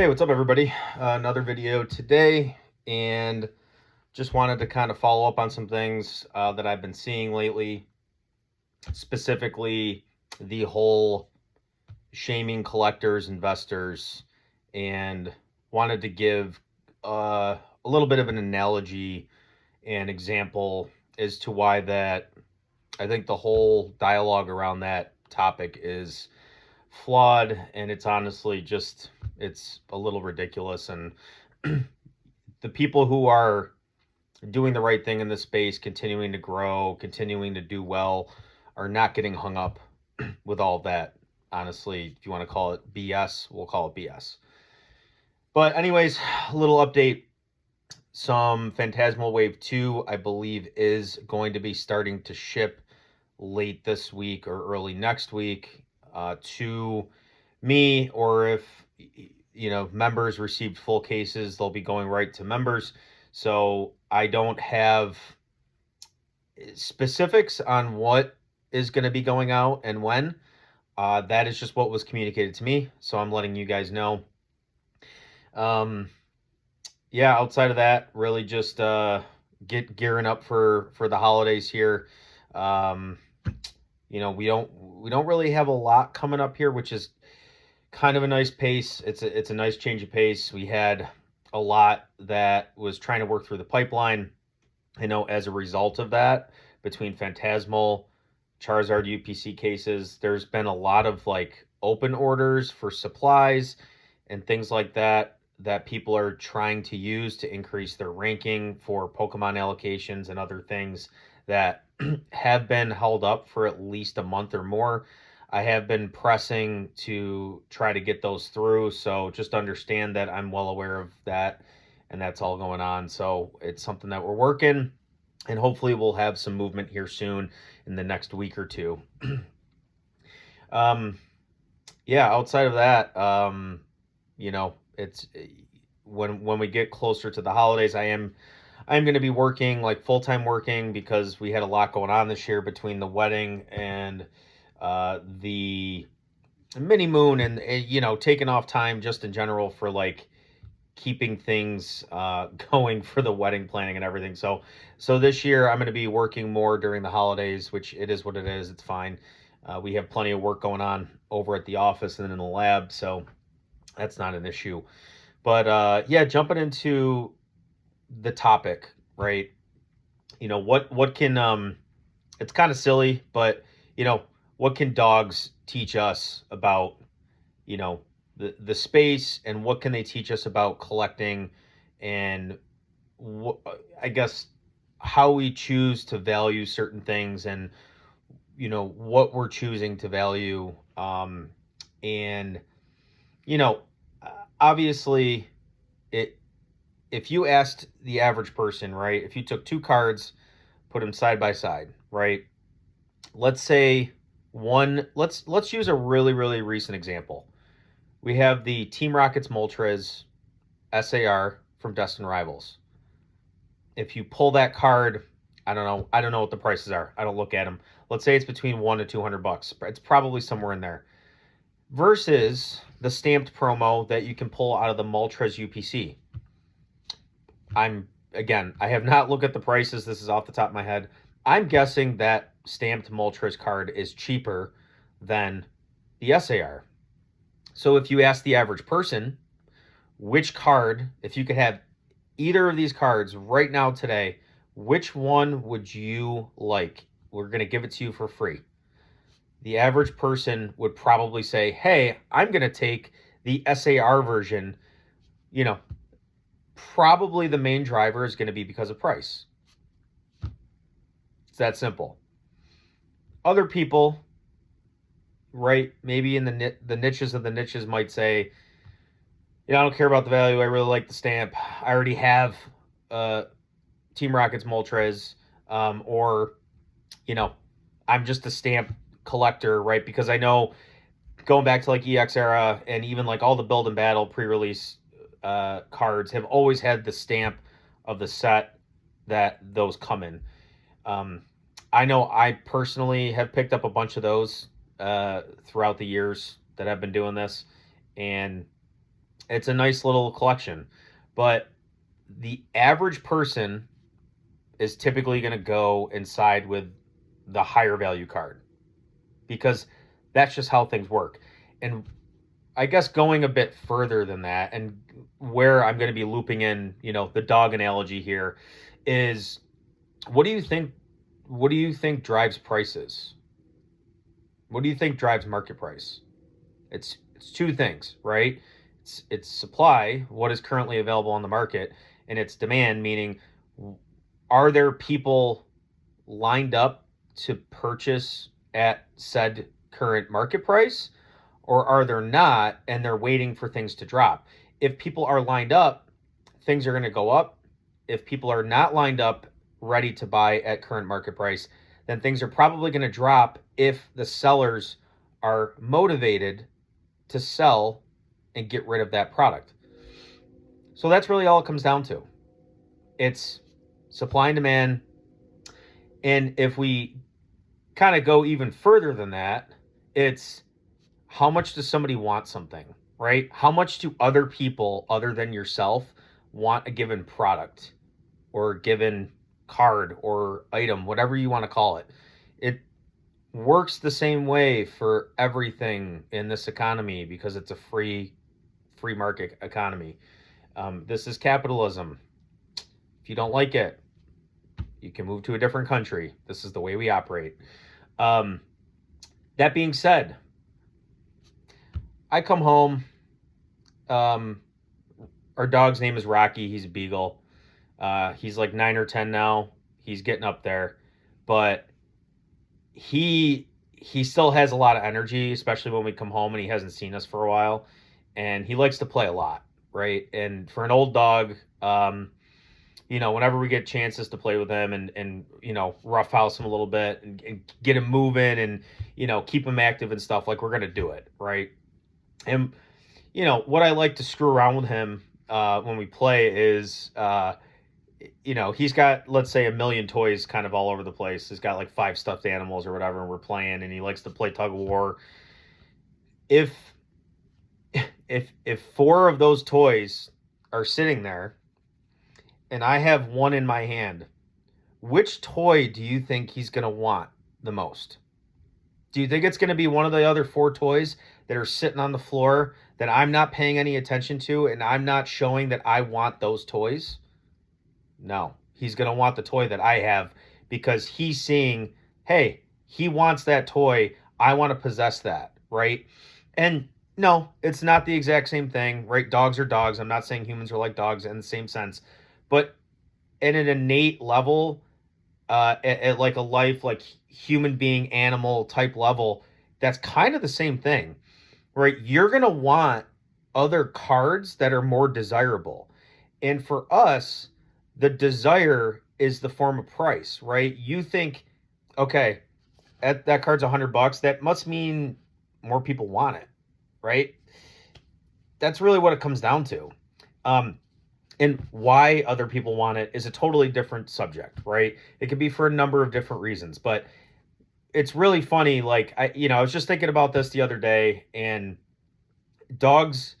Hey, what's up, everybody? Another video today, and just wanted to kind of follow up on some things that I've been seeing lately, specifically the whole shaming collectors, investors, and wanted to give a little bit of an analogy and example as to why that I think the whole dialogue around that topic is flawed, and it's honestly just it's a little ridiculous. And the people who are doing the right thing in this space, continuing to grow, continuing to do well, are not getting hung up with all of that. Honestly, if you want to call it BS, we'll call it BS. But anyways, a little update. Some Phantasmal Wave 2, I believe, is going to be starting to ship late this week or early next week to me, or if members received full cases, they'll be going right to members. So I don't have specifics on what is going to be going out and when. That is just what was communicated to me, so I'm letting you guys know. Yeah, outside of that, really just gearing up for the holidays here. We don't really have a lot coming up here, which is kind of a nice pace. It's a nice change of pace. We had a lot that was trying to work through the pipeline. I know as a result of that, between Phantasmal, Charizard UPC cases, there's been a lot of like open orders for supplies and things like that people are trying to use to increase their ranking for Pokemon allocations and other things that have been held up for at least a month or more. I have been pressing to try to get those through, so just understand that I'm well aware of that, and that's all going on. So it's something that we're working, and hopefully we'll have some movement here soon in the next week or two. Yeah, outside of that, it's when we get closer to the holidays, I'm going to be working, like full-time working, because we had a lot going on this year between the wedding and the mini moon, and taking off time just in general for like keeping things going for the wedding planning and everything. So this year I'm going to be working more during the holidays, which it is what it is. It's fine. We have plenty of work going on over at the office and in the lab, so that's not an issue. But yeah, jumping into the topic, right? What can it's kind of silly, but what can dogs teach us about the space, and what can they teach us about collecting, and I guess how we choose to value certain things, and what we're choosing to value. And you know obviously, it if you asked the average person, right, if you took two cards, put them side by side, right, let's say let's use a really, really recent example. We have the Team Rockets Moltres SAR from Destined Rivals. If you pull that card, I don't know what the prices are. I don't look at them. Let's say it's between $100 to $200. It's probably somewhere in there. Versus the stamped promo that you can pull out of the Moltres UPC. I have not looked at the prices. This is off the top of my head. I'm guessing that stamped Moltres card is cheaper than the SAR. So if you ask the average person, which card, if you could have either of these cards right now today, which one would you like? We're going to give it to you for free. The average person would probably say, hey, I'm going to take the SAR version. Probably the main driver is going to be because of price. It's that simple. Other people, right, maybe in the niches of the niches, might say, I don't care about the value. I really like the stamp. I already have Team Rockets Moltres, or I'm just a stamp collector, right? Because I know, going back to like EX era and even like all the build and battle pre-release cards have always had the stamp of the set that those come in. I know I personally have picked up a bunch of those throughout the years that I've been doing this, and It's a nice little collection, but the average person is typically going to go inside with the higher value card because that's just how things work. And I guess going a bit further than that, and where I'm going to be looping in, the dog analogy here, is what do you think? What do you think drives prices? What do you think drives market price? It's two things, right? It's supply, what is currently available on the market, and it's demand, meaning are there people lined up to purchase at said current market price, or are there not and they're waiting for things to drop? If people are lined up, things are going to go up. If people are not lined up ready to buy at current market price, then things are probably going to drop if the sellers are motivated to sell and get rid of that product. So that's really all it comes down to. It's supply and demand. And if we kind of go even further than that, it's how much does somebody want something, right? How much do other people, other than yourself, want a given product or a given card or item, whatever you want to call it? It works the same way for everything in this economy because it's a free market economy. This is capitalism. If you don't like it, you can move to a different country. This is the way we operate. Um, that being said, I come home. Um, our dog's name is Rocky. He's a beagle. He's like 9 or 10 now. He's getting up there, but he still has a lot of energy, especially when we come home and he hasn't seen us for a while, and he likes to play a lot, right? And for an old dog, whenever we get chances to play with him and roughhouse him a little bit and get him moving and keep him active and stuff, like we're gonna do it, right? And what I like to screw around with him when we play is he's got, let's say, a million toys kind of all over the place. He's got like 5 stuffed animals or whatever, and we're playing, and he likes to play tug of war. If 4 of those toys are sitting there and I have one in my hand, which toy do you think he's going to want the most? Do you think it's going to be one of the other 4 toys that are sitting on the floor that I'm not paying any attention to and I'm not showing that I want those toys? No, he's going to want the toy that I have because he's seeing, hey, he wants that toy. I want to possess that, right? And no, it's not the exact same thing, right? Dogs are dogs. I'm not saying humans are like dogs in the same sense, but at an innate level, at like a life, like human being, animal type level, that's kind of the same thing, right? You're going to want other cards that are more desirable. And for us, the desire is the form of price, right? You think, okay, that card's $100. That must mean more people want it, right? That's really what it comes down to. And why other people want it is a totally different subject, right? It could be for a number of different reasons, but it's really funny. Like I was just thinking about this the other day, and dogs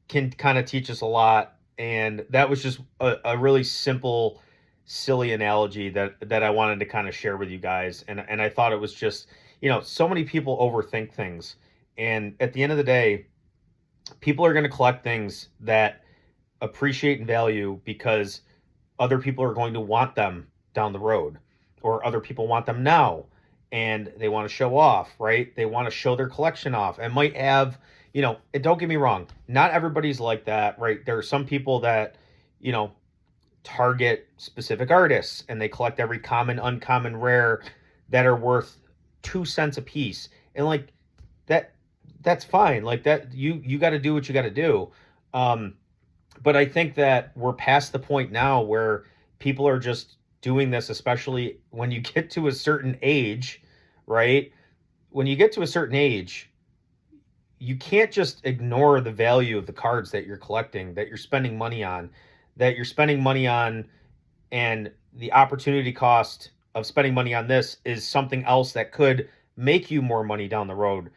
can kind of teach us a lot. And that was just a really simple, silly analogy that I wanted to kind of share with you guys. And I thought it was just, so many people overthink things. And at the end of the day, people are going to collect things that appreciate and value because other people are going to want them down the road, or other people want them now and they want to show off, right? They want to show their collection off and might have, and don't get me wrong, not everybody's like that, right? There are some people that, target specific artists and they collect every common, uncommon, rare that are worth 2 cents a piece. And like that's fine. Like that, you got to do what you got to do. But I think that we're past the point now where people are just doing this, especially when you get to a certain age, right? When you get to a certain age, you can't just ignore the value of the cards that you're collecting, that you're spending money on, and the opportunity cost of spending money on this is something else that could make you more money down the road.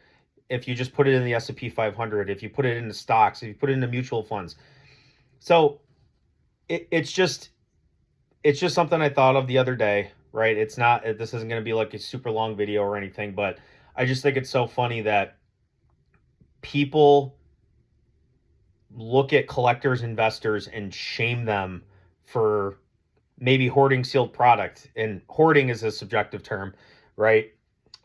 if you just put it in the S&P 500, if you put it into stocks, if you put it into mutual funds. So it's just something I thought of the other day, right? It's not, this isn't going to be like a super long video or anything, but I just think it's so funny that people look at collectors, investors, and shame them for maybe hoarding sealed product. And hoarding is a subjective term, right?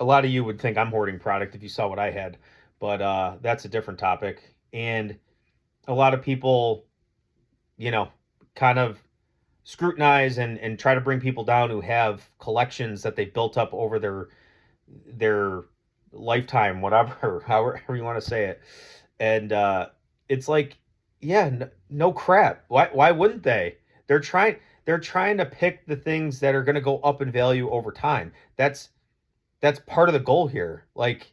A lot of you would think I'm hoarding product if you saw what I had, but that's a different topic. And a lot of people, you know, kind of scrutinize and try to bring people down who have collections that they built up over their lifetime, whatever, however you want to say it. And it's like, yeah, no crap. Why wouldn't they? They're trying they're trying to pick the things that are going to go up in value over time. That's part of the goal here. Like,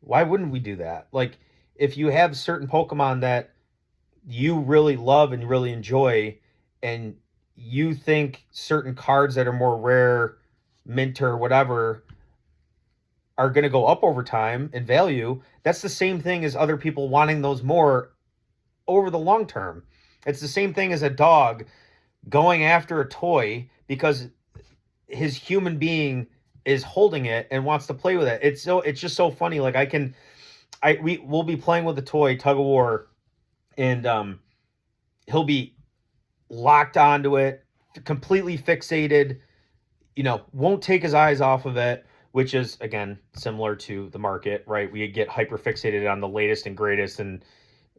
why wouldn't we do that? Like, if you have certain Pokemon that you really love and really enjoy, and you think certain cards that are more rare, mint or whatever, are going to go up over time in value, that's the same thing as other people wanting those more over the long term. It's the same thing as a dog going after a toy because his human being is holding it and wants to play with it. It's just so funny. Like we'll be playing with a toy tug of war, and he'll be locked onto it, completely fixated, won't take his eyes off of it, which is, again, similar to the market, right? We get hyper fixated on the latest and greatest and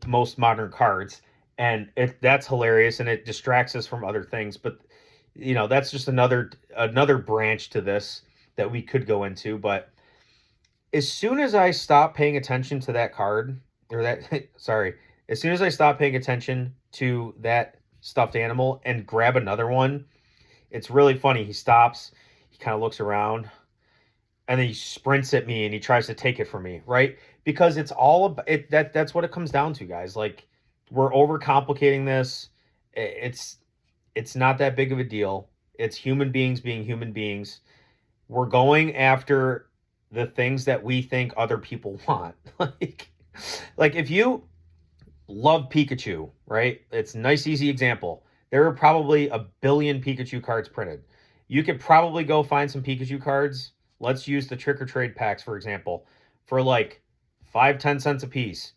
most modern cards. And that's hilarious, and it distracts us from other things. But, that's just another branch to this that we could go into. But as soon as I stop paying attention to that card, or that, sorry, as soon as I stop paying attention to that stuffed animal and grab another one, it's really funny. He stops, he kind of looks around, and then he sprints at me and he tries to take it from me, right? Because it's all about it. That's what it comes down to, guys. Like, we're overcomplicating this. It's not that big of a deal. It's human beings being human beings. We're going after the things that we think other people want. like if you love Pikachu, right? It's a nice, easy example. There are probably 1 billion Pikachu cards printed. You could probably go find some Pikachu cards. Let's use the trick or trade packs, for example, for like 5-10 cents a piece.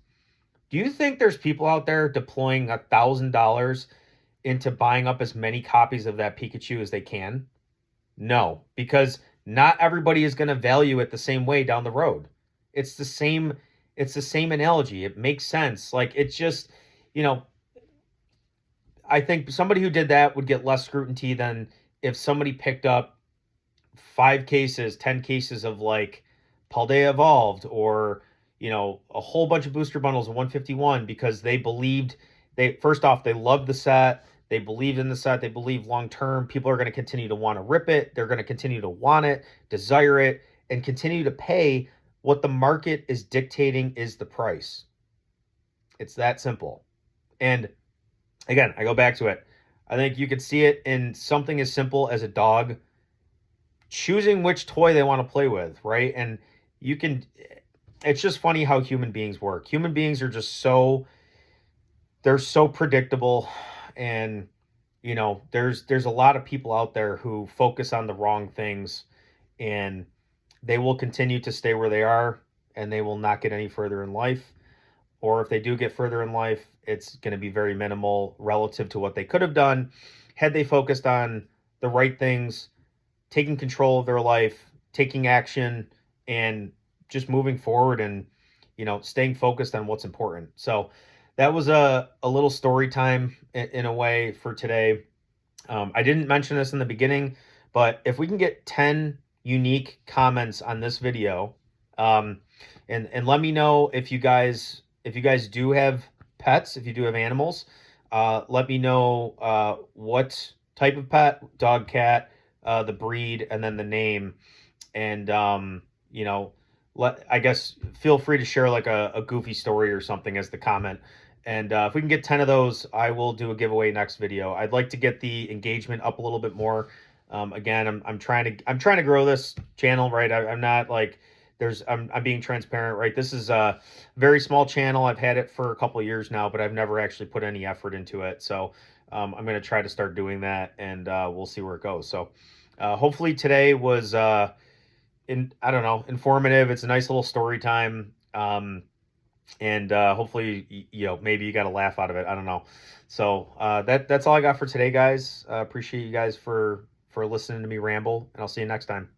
Do you think there's people out there deploying $1,000 into buying up as many copies of that Pikachu as they can? No, because not everybody is going to value it the same way down the road. It's the same analogy. It makes sense. Like, it's just, I think somebody who did that would get less scrutiny than if somebody picked up 5 cases, 10 cases of like Paldea Evolved, or, a whole bunch of booster bundles of 151, because they believed, first off, they loved the set. They believed in the set. They believe long term people are going to continue to want to rip it. They're going to continue to want it, desire it, and continue to pay what the market is dictating is the price. It's that simple. And again, I go back to it. I think you could see it in something as simple as a dog choosing which toy they want to play with, right? And it's just funny how human beings work. Human beings are just they're so predictable. And, there's a lot of people out there who focus on the wrong things, and they will continue to stay where they are, and they will not get any further in life. Or if they do get further in life, it's going to be very minimal relative to what they could have done had they focused on the right things, taking control of their life, taking action, and just moving forward, and, staying focused on what's important. So that was a little story time in a way for today. I didn't mention this in the beginning, but if we can get 10 unique comments on this video, and let me know if you guys do have pets, if you do have animals, let me know what type of pet, dog, cat, the breed, and then the name. And I guess feel free to share like a goofy story or something as the comment. And if we can get 10 of those, I will do a giveaway next video. I'd like to get the engagement up a little bit more. Again, I'm trying to grow this channel, right? I'm not like I'm being transparent, right? This is a very small channel. I've had it for a couple of years now, but I've never actually put any effort into it. So I'm going to try to start doing that, and we'll see where it goes. So hopefully today was I don't know, informative. It's a nice little story time. And hopefully maybe you got a laugh out of it. I don't know. So that's all I got for today, guys. Appreciate you guys for listening to me ramble, and I'll see you next time.